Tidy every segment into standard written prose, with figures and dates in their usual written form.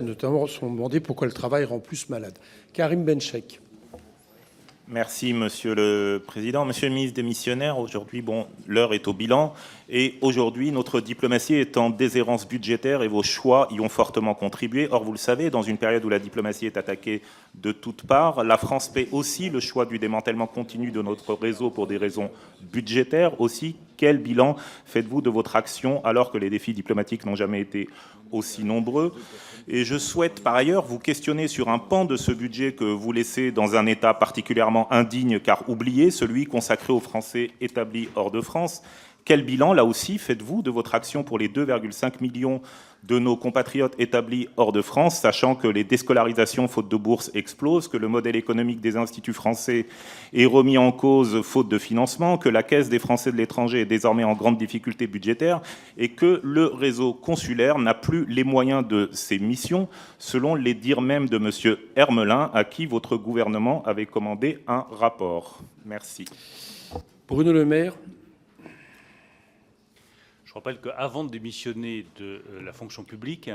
Notamment, se sont demandé pourquoi le travail rend plus malade. Karim Benchek. Merci, Monsieur le Président. Monsieur le ministre démissionnaire, aujourd'hui, l'heure est au bilan. Et aujourd'hui, notre diplomatie est en déshérence budgétaire et vos choix y ont fortement contribué. Or, vous le savez, dans une période où la diplomatie est attaquée de toutes parts, la France paie aussi le choix du démantèlement continu de notre réseau pour des raisons budgétaires aussi. Quel bilan faites-vous de votre action alors que les défis diplomatiques n'ont jamais été aussi nombreux? Et je souhaite par ailleurs vous questionner sur un pan de ce budget que vous laissez dans un état particulièrement indigne car oublié, celui consacré aux Français établis hors de France. Quel bilan, là aussi, faites-vous de votre action pour les 2,5 millions de nos compatriotes établis hors de France, sachant que les déscolarisations faute de bourse explosent, que le modèle économique des instituts français est remis en cause faute de financement, que la Caisse des Français de l'étranger est désormais en grande difficulté budgétaire et que le réseau consulaire n'a plus les moyens de ses missions, selon les dires même de M. Hermelin, à qui votre gouvernement avait commandé un rapport. Merci. Bruno Le Maire. Je rappelle qu'avant de démissionner de la fonction publique,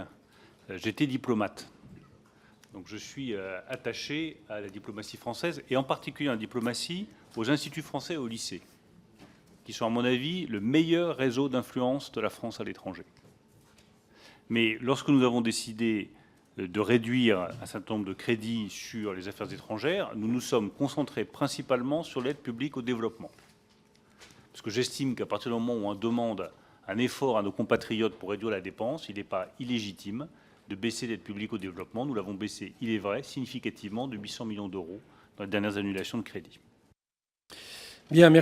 j'étais diplomate. Donc je suis attaché à la diplomatie française, et en particulier à la diplomatie aux instituts français et aux lycées, qui sont à mon avis le meilleur réseau d'influence de la France à l'étranger. Mais lorsque nous avons décidé de réduire un certain nombre de crédits sur les affaires étrangères, nous nous sommes concentrés principalement sur l'aide publique au développement. Parce que j'estime qu'à partir du moment où on demande un effort à nos compatriotes pour réduire la dépense, il n'est pas illégitime de baisser l'aide publique au développement. Nous l'avons baissé, il est vrai, significativement de 800 millions d'euros dans les dernières annulations de crédit. Bien, merci.